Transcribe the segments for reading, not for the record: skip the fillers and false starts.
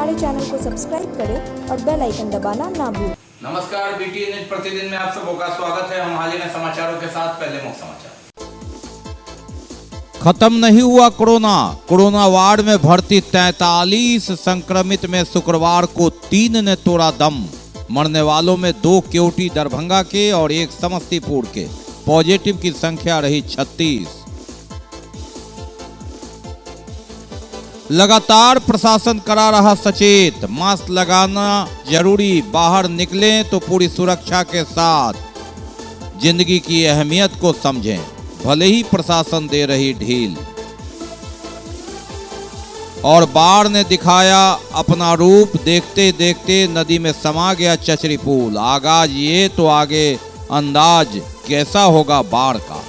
हमारे चैनल को सब्सक्राइब करें और बेल आइकन दबाना ना भूलें। नमस्कार, बीटीएन न्यूज प्रतिदिन में आप सबों का स्वागत है। हम हाल ही में समाचारों के साथ पहले मुख्य समाचार। खत्म नहीं हुआ कोरोना वार्ड में भर्ती 43 संक्रमित में शुक्रवार को 3 ने तोड़ा दम। मरने वालों में 2 केवटी दरभंगा के और 1 समस्तीपुर के। पॉजिटिव की संख्या रही 36। लगातार प्रशासन करा रहा सचेत, मास्क लगाना जरूरी, बाहर निकलें तो पूरी सुरक्षा के साथ। जिंदगी की अहमियत को समझें, भले ही प्रशासन दे रही ढील। और बाढ़ ने दिखाया अपना रूप, देखते देखते नदी में समा गया चचरी पुल। आगाज ये तो आगे अंदाज कैसा होगा बाढ़ का।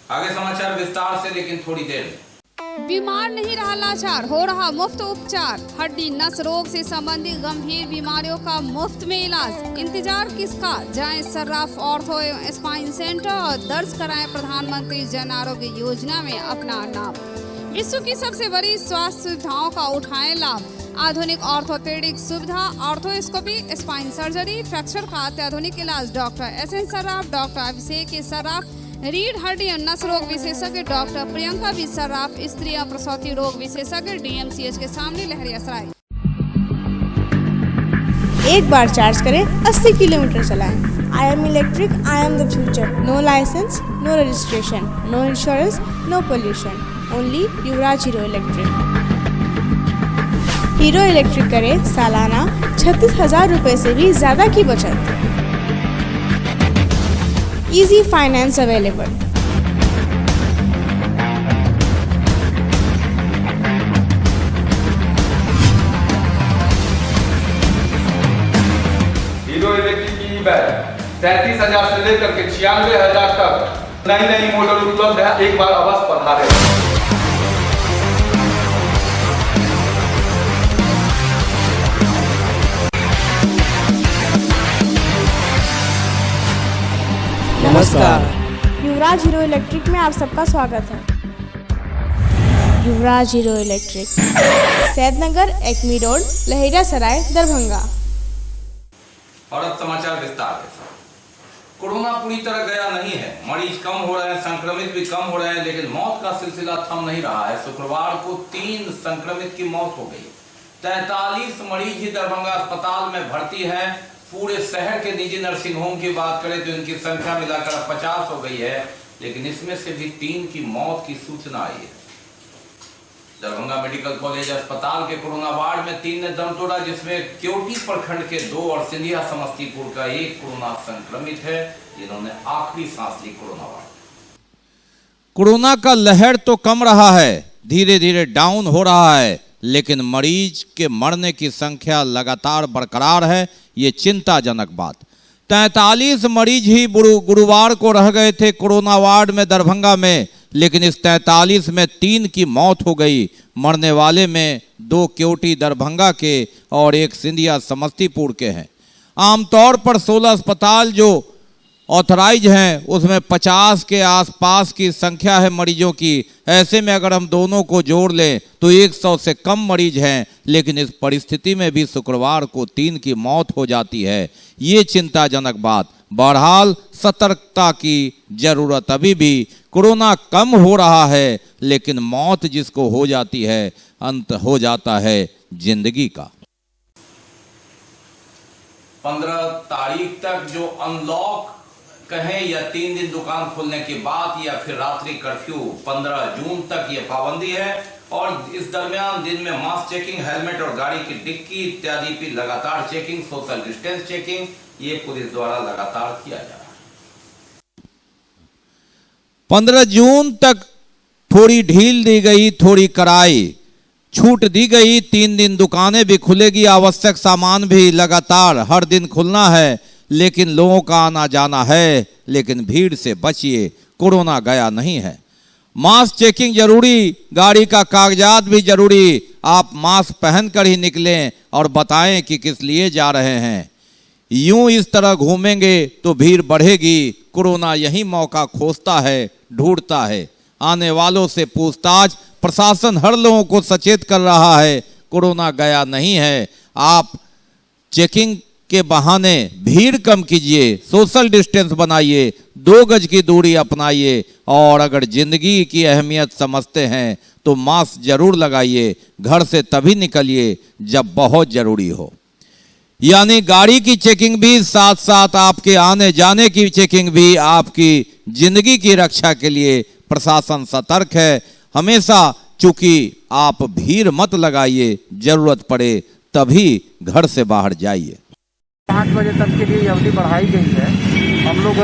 आगे समाचार विस्तार से, लेकिन थोड़ी देर में। बीमार नहीं रहा लाचार, हो रहा मुफ्त उपचार। हड्डी नस रोग से संबंधित गंभीर बीमारियों का मुफ्त में इलाज। इंतजार किसका, जाएं सर्राफ ऑर्थो एवं स्पाइन सेंटर और दर्ज कराएं प्रधानमंत्री जन आरोग्य योजना में अपना नाम। विश्व की सबसे बड़ी स्वास्थ्य सुविधाओं का उठाएं लाभ। आधुनिक ऑर्थोपेडिक सुविधा, ऑर्थोस्कोपी, स्पाइन सर्जरी, फ्रैक्चर का अत्याधुनिक इलाज। डॉक्टर SN सर्राफ, डॉक्टर अभिषेक सर्राफ, रीढ़ हड्डी और नस रोग विशेषज्ञ डॉक्टर प्रियंका बी सर्राफ, स्त्री और प्रसूति रोग विशेषज्ञ DMCH के सामने लहरियासराय। एक बार चार्ज करें, 80 किलोमीटर चलाएं। I am electric, I am the future. No license, no registration, no insurance, no pollution. Only Yuvraj Hero electric. Hero electric करें सालाना 36,000 रुपए से भी ज्यादा की बचत। Easy finance available. Hero electric की ई-बाइक 37,000 से लेकर के 96,000 तक नई मॉडल उपलब्ध है। एक बार अवश्य पधारें। नमस्कार, युवराज हीरो इलेक्ट्रिक में आप सबका स्वागत है। Yuvraj Hero Electric, Saidnagar, Acme road, Lahariasarai, Darbhanga. और अब समाचार विस्तार के साथ। कोरोना पूरी तरह गया नहीं है, मरीज कम हो रहे हैं, संक्रमित भी कम हो रहे हैं, लेकिन मौत का सिलसिला थम नहीं रहा है। शुक्रवार को 3 संक्रमित की मौत हो गई। 43 मरीज ही दरभंगा अस्पताल में भर्ती है। पूरे शहर के निजी नर्सिंग होम की बात करें तो इनकी संख्या मिलाकर 50 हो गई है, लेकिन इसमें से भी 3 की मौत की सूचना आई है। दरभंगा मेडिकल कॉलेज अस्पताल के कोरोना वार्ड में 3 ने दम तोड़ा, जिसमें केवटी प्रखंड के 2 और सिंधिया समस्तीपुर का 1 कोरोना संक्रमित है, जिन्होंने आखिरी सांस ली कोरोना वार्ड। कोरोना का लहर तो कम रहा है, धीरे धीरे डाउन हो रहा है, लेकिन मरीज के मरने की संख्या लगातार बरकरार है। ये चिंताजनक बात। 43 मरीज ही गुरुवार को रह गए थे कोरोना वार्ड में दरभंगा में, लेकिन इस 43 में 3 की मौत हो गई। मरने वाले में 2 केवटी दरभंगा के और 1 सिंधिया समस्तीपुर के हैं। आमतौर पर 16 अस्पताल जो ऑथराइज हैं उसमें 50 के आसपास की संख्या है मरीजों की। ऐसे में अगर हम दोनों को जोड़ लें तो 100 से कम मरीज हैं, लेकिन इस परिस्थिति में भी शुक्रवार को 3 की मौत हो जाती है। ये चिंताजनक बात। बहरहाल सतर्कता की जरूरत अभी भी। कोरोना कम हो रहा है, लेकिन मौत जिसको हो जाती है, अंत हो जाता है जिंदगी का। 15 तारीख तक जो अनलॉक कहें या 3 दिन दुकान खोलने के बाद या फिर रात्रि कर्फ्यू, 15 जून तक ये पाबंदी है। और इस दरमियान दिन में मास्क चेकिंग, हेलमेट और गाड़ी की डिक्की इत्यादि की लगातार चेकिंग, सोशल डिस्टेंस चेकिंग, ये पुलिस द्वारा लगातार किया जा रहा है। 15 जून तक थोड़ी ढील दी गई, थोड़ी कड़ाई छूट दी गई। 3 दिन दुकानें भी खुलेगी, आवश्यक सामान भी लगातार हर दिन खुलना है, लेकिन लोगों का आना जाना है। लेकिन भीड़ से बचिए, कोरोना गया नहीं है। मास्क चेकिंग जरूरी, गाड़ी का कागजात भी जरूरी। आप मास्क पहनकर ही निकलें और बताएं कि किस लिए जा रहे हैं। यूं इस तरह घूमेंगे तो भीड़ बढ़ेगी। कोरोना यही मौका खोजता है, ढूंढता है। आने वालों से पूछताछ। प्रशासन हर लोगों को सचेत कर रहा है, कोरोना गया नहीं है। आप चेकिंग के बहाने भीड़ कम कीजिए, सोशल डिस्टेंस बनाइए, 2 गज की दूरी अपनाइए और अगर जिंदगी की अहमियत समझते हैं तो मास्क जरूर लगाइए। घर से तभी निकलिए जब बहुत जरूरी हो। यानी गाड़ी की चेकिंग भी साथ साथ आपके आने जाने की चेकिंग भी आपकी जिंदगी की रक्षा के लिए प्रशासन सतर्क है हमेशा। चूंकि आप भीड़ मत लगाइए, जरूरत पड़े तभी घर से बाहर जाइए। 5 बजे तक के लिए अवधि बढ़ाई गई है। हम लोग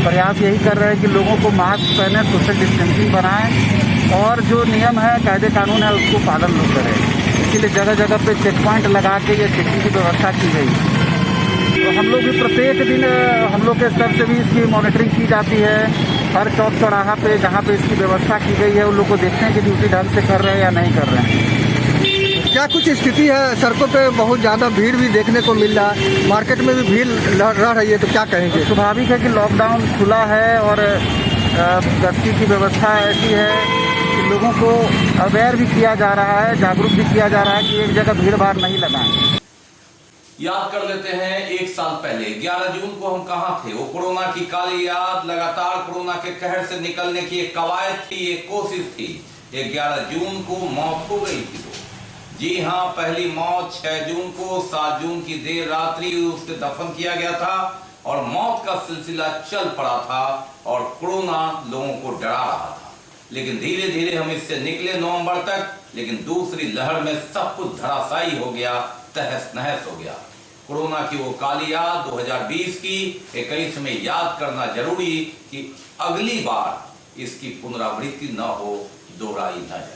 प्रयास यही कर रहे हैं कि लोगों को मास्क पहने, सोशल डिस्टेंसिंग बनाएं और जो नियम है, कायदे कानून है, उसको पालन लोग करें। इसीलिए जगह जगह पे चेक पॉइंट लगा के ये चेकिंग की व्यवस्था की गई है। तो हम लोग भी प्रत्येक दिन हम लोग के स्तर से भी इसकी मॉनिटरिंग की जाती है। हर चौक चौराहा पे जहाँ पे इसकी व्यवस्था की गई है उन लोग को देखते हैं कि ड्यूटी ढंग से कर रहे हैं या नहीं कर रहे हैं। क्या कुछ स्थिति है? सड़कों पे बहुत ज़्यादा भीड़ भी देखने को मिल रहा है, मार्केट में भी भीड़ रह रही है, तो क्या कहेंगे? स्वाभाविक है कि लॉकडाउन खुला है और गश्ती की व्यवस्था ऐसी है कि लोगों को अवेयर भी किया जा रहा है, जागरूक भी किया जा रहा है कि एक जगह भीड़ भाड़ नहीं लगाएं। याद कर लेते हैं 1 साल पहले 11 जून को हम कहां थे। वो कोरोना की काली याद, लगातार कोरोना के कहर से निकलने की एक कवायद थी, एक कोशिश थी। 11 जून को मौत हो गई थी। जी हां, पहली मौत 6 जून को, 7 जून की देर रात्रि उसके दफन किया गया था और मौत का सिलसिला चल पड़ा था और कोरोना लोगों को डरा रहा था। लेकिन धीरे धीरे हम इससे निकले नवंबर तक, लेकिन दूसरी लहर में सब कुछ धराशायी हो गया, तहस नहस हो गया। कोरोना की वो काली याद 2020 की 21 में याद करना जरूरी कि अगली बार इसकी पुनरावृत्ति न हो, दोहराई न जाए।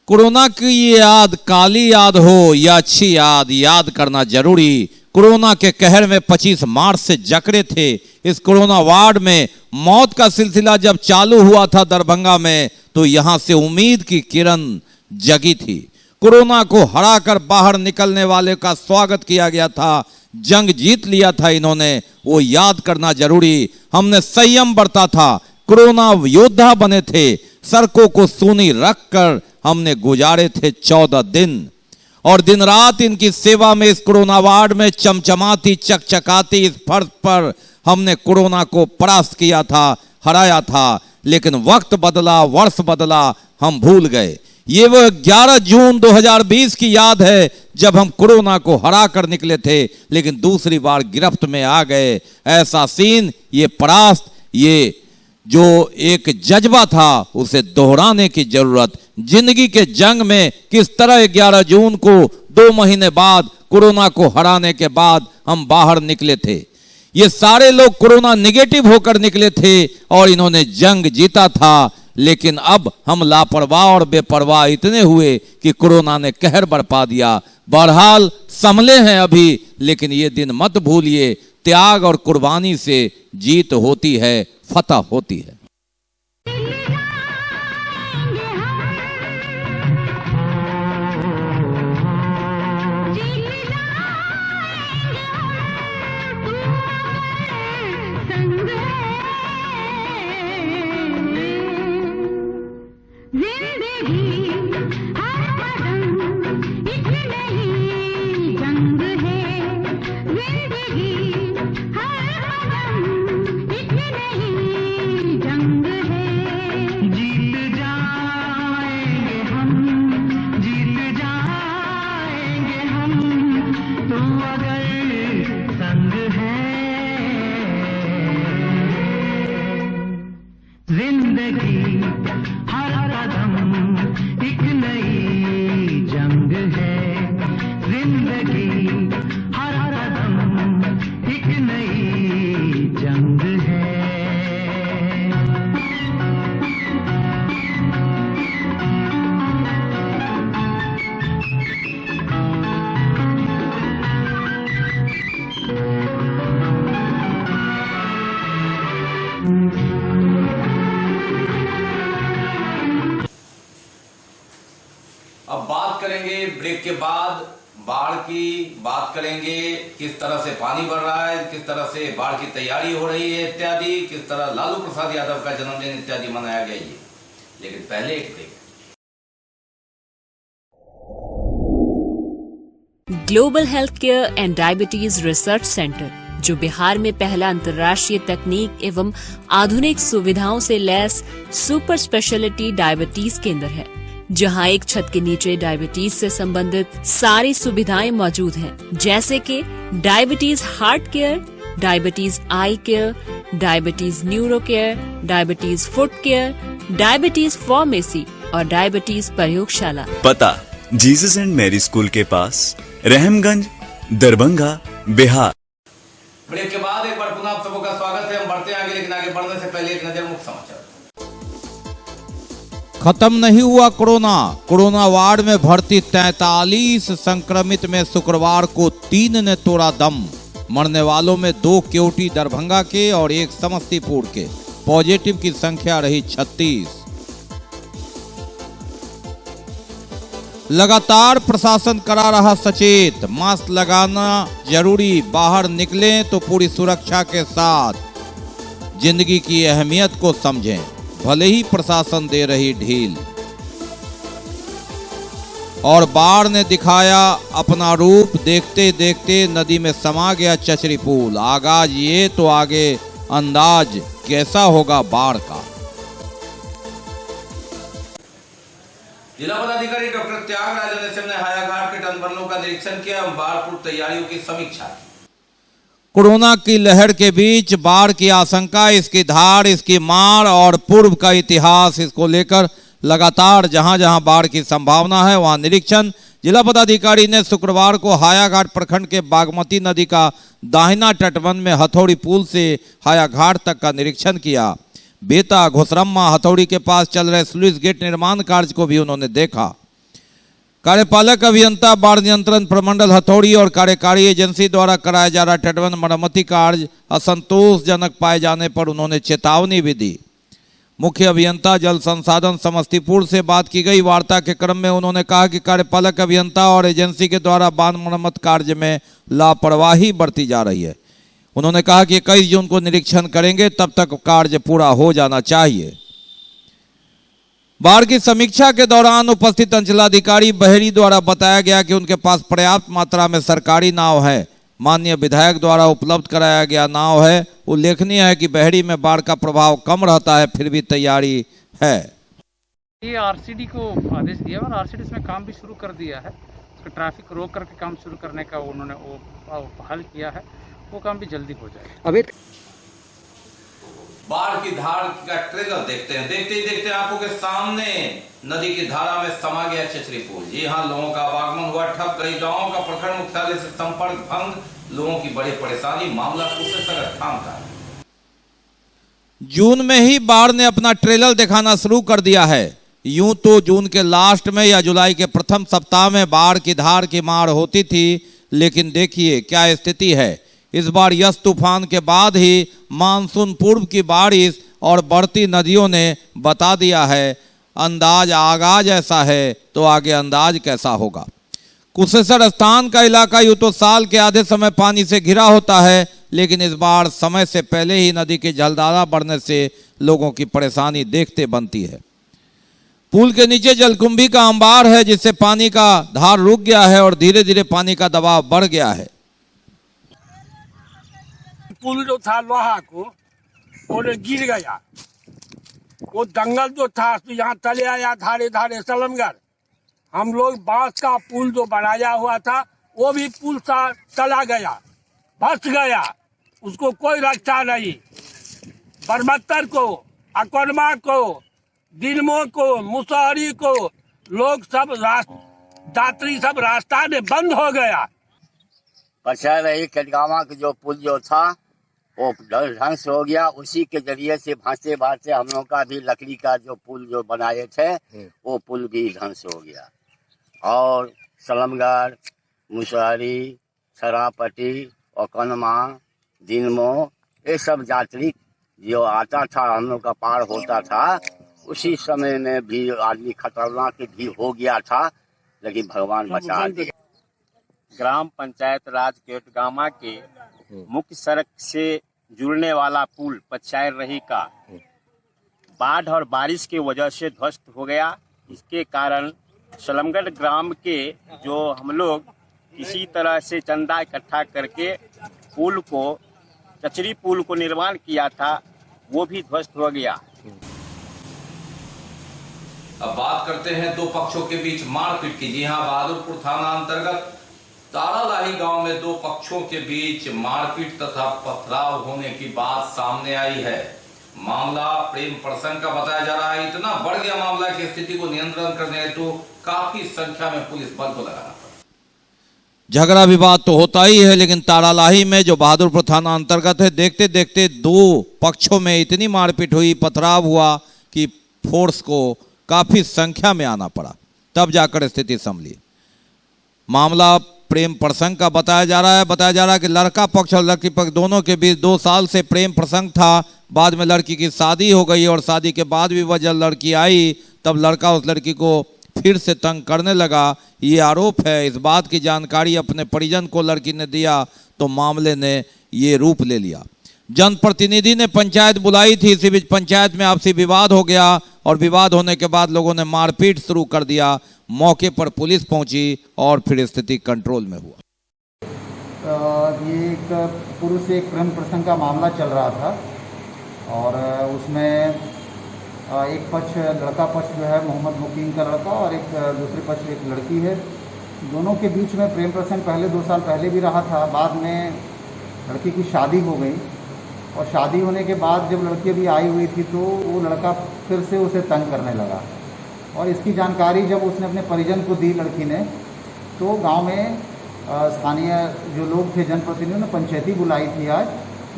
कोरोना की ये याद, काली याद हो या अच्छी याद, याद करना जरूरी। कोरोना के कहर में 25 मार्च से जकड़े थे। इस कोरोना वार्ड में मौत का सिलसिला जब चालू हुआ था दरभंगा में, तो यहां से उम्मीद की किरण जगी थी। कोरोना को हराकर बाहर निकलने वाले का स्वागत किया गया था, जंग जीत लिया था इन्होंने, वो याद करना जरूरी। हमने संयम बरता था, कोरोना योद्धा बने थे, सड़कों को सूनी रखकर हमने गुजारे थे 14 दिन और दिन रात इनकी सेवा में इस कोरोना वार्ड में चमचमाती चकचकाती इस फर्श पर हमने कोरोना को परास्त किया था, हराया था। लेकिन वक्त बदला, वर्ष बदला, हम भूल गए। ये वो 11 जून 2020 की याद है जब हम कोरोना को हरा कर निकले थे, लेकिन दूसरी बार गिरफ्त में आ गए। ऐसा सीन, ये परास्त, ये जो एक जज्बा था, उसे दोहराने की जरूरत। जिंदगी के जंग में किस तरह 11 जून को 2 महीने बाद कोरोना को हराने के बाद हम बाहर निकले थे। ये सारे लोग कोरोना निगेटिव होकर निकले थे और इन्होंने जंग जीता था। लेकिन अब हम लापरवाह और बेपरवाह इतने हुए कि कोरोना ने कहर बरपा दिया। बहरहाल संभले हैं अभी, लेकिन ये दिन मत भूलिए, त्याग और कुर्बानी से जीत होती है, फतह होती है। अब बात करेंगे ब्रेक के बाद बाढ़ की बात करेंगे, किस तरह से पानी बढ़ रहा है, किस तरह से बाढ़ की तैयारी हो रही है इत्यादि, किस तरह लालू प्रसाद यादव का जन्मदिन इत्यादि मनाया गया ये। लेकिन पहले एक break. Global health care and diabetes research centre, जो बिहार में पहला अंतर्राष्ट्रीय तकनीक एवं आधुनिक सुविधाओं से लैस सुपर स्पेशलिटी डायबिटीज केंद्र है, जहां एक छत के नीचे डायबिटीज से संबंधित सारी सुविधाएं मौजूद हैं, जैसे कि diabetes heart care, diabetes eye care, diabetes neuro care, diabetes foot care, diabetes pharmacy और डायबिटीज प्रयोगशाला। पता जीसस एंड मैरी स्कूल के पास, रहमगंज, दरभंगा, बिहार। ब्रेक के बाद एक बार पुनः आप सबों का स्वागत है। हम बढ़ते हैं आगे, लेकिन आगे बढ़ने से पहले एक नजर मुख्य समाचार। खत्म नहीं हुआ कोरोना। कोरोना वार्ड में भर्ती 43 संक्रमित में शुक्रवार को 3 ने तोड़ा दम। मरने वालों में 2 केवटी दरभंगा के और 1 समस्तीपुर के। पॉजिटिव की संख्या रही 36। लगातार प्रशासन करा रहा सचेत, मास्क लगाना जरूरी, बाहर निकलें तो पूरी सुरक्षा के साथ। जिंदगी की अहमियत को समझें, भले ही प्रशासन दे रही ढील। और बाढ़ ने दिखाया अपना रूप, देखते देखते नदी में समा गया चचरी पुल। आगाज ये तो आगे अंदाज कैसा होगा बाढ़ का। जिला पदाधिकारी डॉक्टर त्यागराजन एसएम ने हायाघाट के तटबंधों का निरीक्षण किया एवं बाढ़ पूर्व तैयारियों की समीक्षा की। कोरोना की लहर के बीच बाढ़ की आशंका, इसकी धार, इसकी मार और पूर्व का इतिहास, इसको लेकर लगातार जहां जहां बाढ़ की संभावना है वहां निरीक्षण। जिला पदाधिकारी ने शुक्रवार को हायाघाट प्रखंड के बागमती नदी का दाहिना तटबंध में हथौड़ी पुल से हायाघाट तक का निरीक्षण किया। बेता, घोसरम्मा, हथौड़ी के पास चल रहे स्लुइस गेट निर्माण कार्य को भी उन्होंने देखा। कार्यपालक अभियंता बाढ़ नियंत्रण प्रमंडल हथौड़ी और कार्यकारी एजेंसी द्वारा कराया जा रहा तटबंध मरम्मती कार्य असंतोषजनक पाए जाने पर उन्होंने चेतावनी भी दी। मुख्य अभियंता जल संसाधन समस्तीपुर से बात की गई। वार्ता के क्रम में उन्होंने कहा कि कार्यपालक अभियंता और एजेंसी के द्वारा बांध मरम्मत कार्य में लापरवाही बरती जा रही है। उन्होंने कहा कि 21 जून को निरीक्षण करेंगे, तब तक कार्य पूरा हो जाना चाहिए। बाढ़ की समीक्षा के दौरान उपस्थित अंचलाधिकारी बहेरी द्वारा बताया गया कि उनके पास पर्याप्त मात्रा में सरकारी नाव है। माननीय विधायक द्वारा उपलब्ध कराया गया नाव है। उल्लेखनीय है कि बहेरी में बाढ़ का प्रभाव कम रहता है, फिर भी तैयारी है। ये आरसीडी को आदेश दिया और आरसीडी इसमें काम भी शुरू कर दिया है। उसका ट्रैफिक रोक करके काम शुरू करने का उन्होंने वो पहल किया है, वो काम भी जल्दी हो जाएगा। अभी बाढ़ की धार का ट्रेलर देखते हैं। देखते ही देखते आंखों के सामने नदी की धारा में समा गया चचरी पुल। जी हाँ, लोगों का आवागमन हुआ ठप। कई गांवों का प्रखंड मुख्यालय से संपर्क भंग, लोगों की बड़ी परेशानी। मामला कुशेश्वर थाम का है। जून में ही बाढ़ ने अपना ट्रेलर दिखाना शुरू कर दिया है। यूं तो जून के लास्ट में या जुलाई के प्रथम सप्ताह में बाढ़ की धार की मार होती थी, लेकिन देखिए क्या स्थिति है। इस बार यस तूफान के बाद ही मानसून पूर्व की बारिश और बढ़ती नदियों ने बता दिया है। अंदाज आगाज ऐसा है तो आगे अंदाज कैसा होगा। कुशेश्वर स्थान का इलाका यूं तो साल के आधे समय पानी से घिरा होता है, लेकिन इस बार समय से पहले ही नदी की जलधारा बढ़ने से लोगों की परेशानी देखते बनती है। पुल के नीचे जलकुंभी का अंबार है, जिससे पानी का धार रुक गया है और धीरे धीरे पानी का दबाव बढ़ गया है। पुल जो था लोहा को वो गिर गया। वो दंगल जो था तो यहाँ तले आया धारे धारे सलमगढ़। हम लोग बांस का पुल जो बनाया हुआ था वो भी पुल सा चला गया, फंस गया, उसको कोई रक्षा नहीं। बरमत्तर को, अकोरमा को, दिलमो को, मुसहरी को लोग सब यात्री सब रास्ता में बंद हो गया। बचा रही कटगावा का जो पुल जो था वो ध्वंस हो गया। उसी के जरिए से भांसे भांसे हम लोग का भी लकड़ी का जो पुल जो बनाए थे वो पुल भी ध्वंस हो गया। और सलमगढ़, मुसहरी, सरापट्टी, अकोनमा, दिनमो, ये सब यात्री जो आता था हम लोग का पार होता था, उसी समय में भी आदमी खतरनाक भी हो गया था, लेकिन भगवान बचा दिए। ग्राम पंचायत राज केवटगामा के मुख्य सड़क से जुड़ने वाला पुल पचायर रही का बाढ़ और बारिश की वजह से ध्वस्त हो गया। इसके कारण सलमगढ़ ग्राम के जो हम लोग किसी तरह से चंदा इकट्ठा करके पुल को कचरी पुल को निर्माण किया था, वो भी ध्वस्त हो गया। अब बात करते हैं दो पक्षों के बीच मारपीट की। जी हां, बहादुरपुर थाना अंतर्गत तारालाही गांव में दो पक्षों के बीच मारपीट तथा पथराव होने की बात सामने आई है। मामला प्रेम प्रसंग का बताया जा रहा है। इतना बढ़ गया मामला की स्थिति को नियंत्रण करने हेतु काफी संख्या में पुलिस बल को लगाना पड़ा। झगड़ा विवाद तो होता ही है, लेकिन तारालाही में जो बहादुरपुर थाना अंतर्गत है, देखते देखते दो पक्षों में इतनी मारपीट हुई, पथराव हुआ कि फोर्स को काफी संख्या में आना पड़ा, तब जाकर स्थिति संभली। मामला प्रेम प्रसंग का बताया जा रहा है कि लड़का पक्ष और लड़की पक्ष दोनों के बीच 2 साल से प्रेम प्रसंग था। बाद में लड़की की शादी हो गई और शादी के बाद भी वह जब लड़की आई तब लड़का उस लड़की को फिर से तंग करने लगा, ये आरोप है। इस बात की जानकारी अपने परिजन को लड़की ने दिया तो मामले ने ये रूप ले लिया। जनप्रतिनिधि ने पंचायत बुलाई थी, इसी बीच पंचायत में आपसी विवाद हो गया और विवाद होने के बाद लोगों ने मारपीट शुरू कर दिया। मौके पर पुलिस पहुंची और फिर स्थिति कंट्रोल में हुआ। ये एक पूर्व से एक प्रेम प्रसंग का मामला चल रहा था और उसमें एक पक्ष लड़का पक्ष जो है मोहम्मद मुकीम का लड़का और एक दूसरे पक्ष एक लड़की है। दोनों के बीच में प्रेम प्रसंग पहले 2 साल पहले भी रहा था। बाद में लड़की की शादी हो गई और शादी होने के बाद जब लड़की अभी आई हुई थी तो वो लड़का फिर से उसे तंग करने लगा और इसकी जानकारी जब उसने अपने परिजन को दी लड़की ने, तो गांव में स्थानीय जो लोग थे जनप्रतिनिधियों ने पंचायती बुलाई थी आज।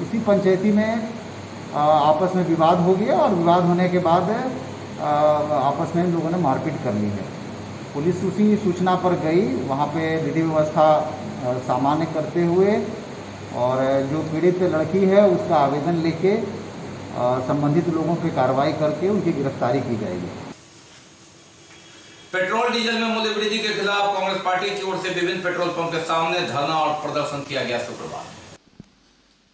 उसी पंचायती में आपस में विवाद हो गया और विवाद होने के बाद आपस में लोगों ने मारपीट कर ली है। पुलिस उसी सूचना पर गई, वहाँ पे विधि व्यवस्था सामान्य करते हुए और जो पीड़ित लड़की है उसका आवेदन लेके संबंधित लोगों पे कार्रवाई करके उनकी गिरफ्तारी की जाएगी। पेट्रोल डीजल में मूल्य वृद्धि के खिलाफ कांग्रेस पार्टी की ओर से विभिन्न पेट्रोल पंप के सामने धरना और प्रदर्शन किया गया। शुक्रवार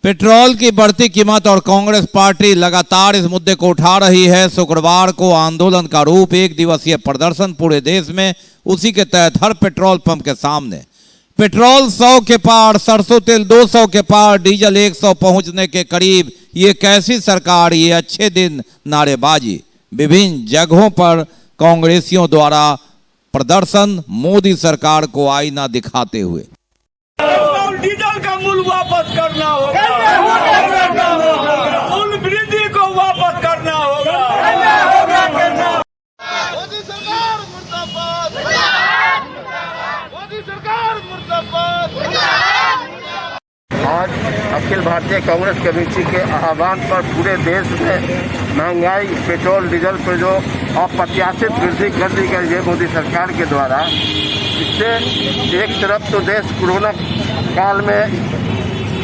पेट्रोल की बढ़ती कीमत और कांग्रेस पार्टी लगातार इस मुद्दे को उठा रही है। शुक्रवार को आंदोलन का रूप 1 दिवसीय प्रदर्शन पूरे देश में, उसी के तहत हर पेट्रोल पंप के सामने पेट्रोल 100 के पार, सरसों तेल 200 के पार, डीजल 100 पहुंचने के करीब। ये कैसी सरकार, ये अच्छे दिन नारेबाजी। विभिन्न जगहों पर कांग्रेसियों द्वारा प्रदर्शन, मोदी सरकार को आईना दिखाते हुए। डीजल का मूल्य वापस करना होगा, मूल्य वृद्धि को वापस करना होगा। मोदी सरकार मुर्दाबाद, मोदी सरकार मुर्दाबाद। आज अखिल भारतीय कांग्रेस कमेटी के आह्वान पर पूरे देश में महंगाई, पेट्रोल डीजल पर जो अप्रत्याशित वृद्धि कर दी गई है मोदी सरकार के द्वारा, इससे एक तरफ तो देश कोरोना काल में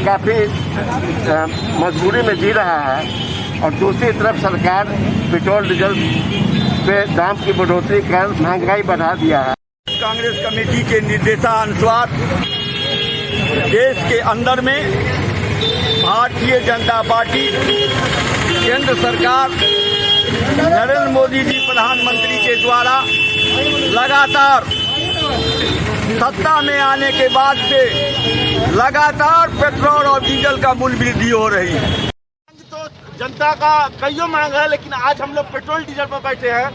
काफ़ी मजबूरी में जी रहा है और दूसरी तरफ सरकार पेट्रोल डीजल पे दाम की बढ़ोतरी कर महंगाई बढ़ा दिया है। कांग्रेस कमेटी के निर्देशानुसार देश के अंदर में भारतीय जनता पार्टी, केंद्र सरकार, नरेंद्र मोदी जी प्रधानमंत्री के द्वारा लगातार सत्ता में आने के बाद से लगातार पेट्रोल और डीजल का मूल्य वृद्धि हो रही है। तो जनता का कईयों मांग है, लेकिन आज हम लोग पेट्रोल डीजल पर बैठे हैं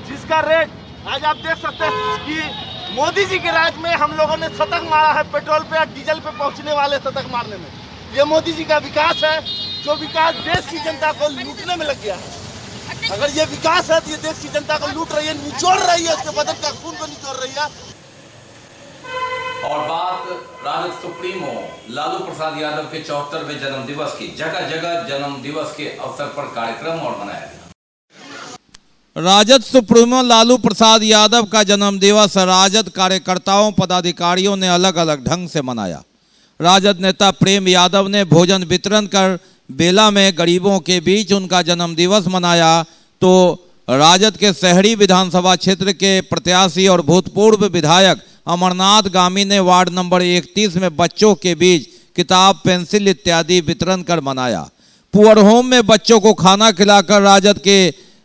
जिसका रेट आज आप देख सकते हैं कि मोदी जी के राज में हम लोगों ने शतक मारा है पेट्रोल पे और डीजल पे पहुंचने वाले शतक मारने में। ये मोदी जी का विकास है, जो विकास देश की जनता को लूटने में लग गया है। अगर ये विकास है तो ये देश की जनता को लूट रही है, निचोड़ रही है, उसके बदन का खून को निचोड़ रही है। और बात राजद सुप्रीमो लालू प्रसाद यादव के 74वें जन्म दिवस की। जगह जगह जन्म दिवस के अवसर पर कार्यक्रम और मनाया गया। राजद सुप्रीमो लालू प्रसाद यादव का जन्म दिवस राजद कार्यकर्ताओं पदाधिकारियों ने अलग अलग ढंग से मनाया। राजद नेता प्रेम यादव ने भोजन वितरण कर बेला में गरीबों के बीच उनका जन्म दिवस मनाया। तो राजद के शहरी विधानसभा क्षेत्र के प्रत्याशी और भूतपूर्व विधायक अमरनाथ गामी ने वार्ड नंबर 31 में बच्चों के बीच किताब, पेंसिल इत्यादि वितरण कर मनाया। पुअर होम में बच्चों को खाना खिलाकर राजद के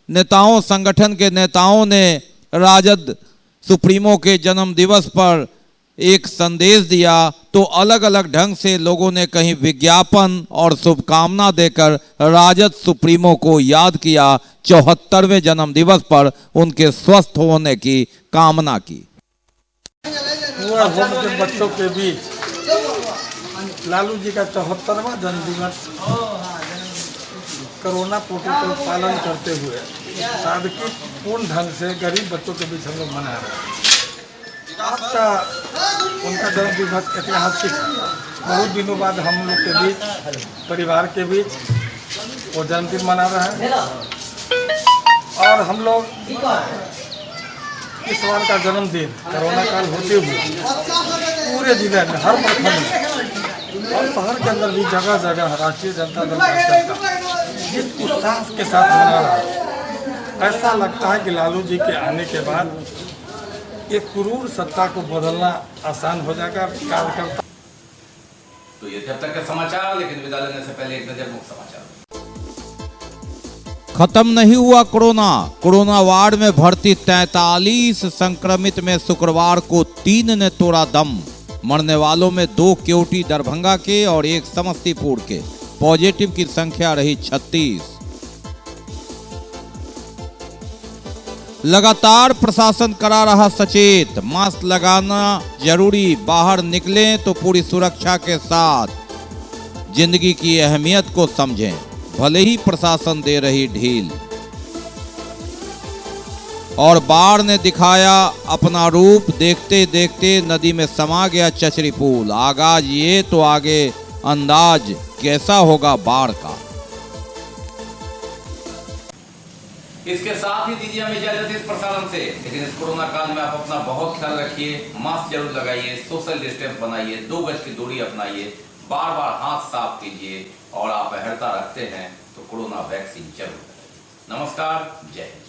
नेताओं, संगठन के नेताओं ने राजद सुप्रीमो के जन्म दिवस पर एक संदेश दिया, तो अलग अलग ढंग से लोगों ने कहीं विज्ञापन और शुभकामना देकर राजद सुप्रीमो को याद किया, 74वें जन्म दिवस पर उनके स्वस्थ होने की कामना की। पुअर होम के बच्चों के बीच लालू जी का 74वां जन्मदिवस कोरोना प्रोटोकॉल पालन करते हुए सादगीपूर्ण ढंग से गरीब बच्चों के बीच हम लोग मना रहे हैं। आपका उनका जन्म दिवस ऐतिहासिक है। बहुत दिनों बाद हम लोग के बीच, परिवार के बीच वो जन्मदिन मना रहे हैं और हम लोग इस बार का जन्मदिन कोरोना काल होते हुए पूरे जिले में, हर प्रखंड में और शहर के अंदर भी जगह जगह राष्ट्रीय जनता दल कार्यकर्ता जिस उत्साह के साथ मना रहा है, ऐसा लगता है कि लालू जी के आने के बाद एक क्रूर सत्ता को बदलना आसान हो जाएगा। कार्यकर्ता तो ये थे अब तक के समाचार, लेकिन विदा लेने से पहले एक नजर मुख्य समाचार। खत्म नहीं हुआ कोरोना। कोरोना वार्ड में भर्ती 43 संक्रमित में शुक्रवार को 3 ने तोड़ा दम। मरने वालों में 2 केवटी दरभंगा के और 1 समस्तीपुर के। पॉजिटिव की संख्या रही 36। लगातार प्रशासन करा रहा सचेत, मास्क लगाना जरूरी, बाहर निकलें तो पूरी सुरक्षा के साथ। जिंदगी की अहमियत को समझें, भले ही प्रशासन दे रही ढील। और बाढ़ ने दिखाया अपना रूप, देखते देखते नदी में समा गया चचरी पुल। आगाज ये तो आगे अंदाज कैसा होगा बाढ़ का। इसके साथ ही दीजिए हमें इजाजत इस प्रसारण से, लेकिन इस कोरोना काल में आप अपना बहुत ख्याल रखिए, मास्क जरूर लगाइए, सोशल डिस्टेंस बनाइए, 2 गज की दूरी अपनाइए, बार बार हाथ साफ कीजिए और आप अहर्ता रखते हैं तो कोरोना वैक्सीन जरूर। नमस्कार, जय हिंद।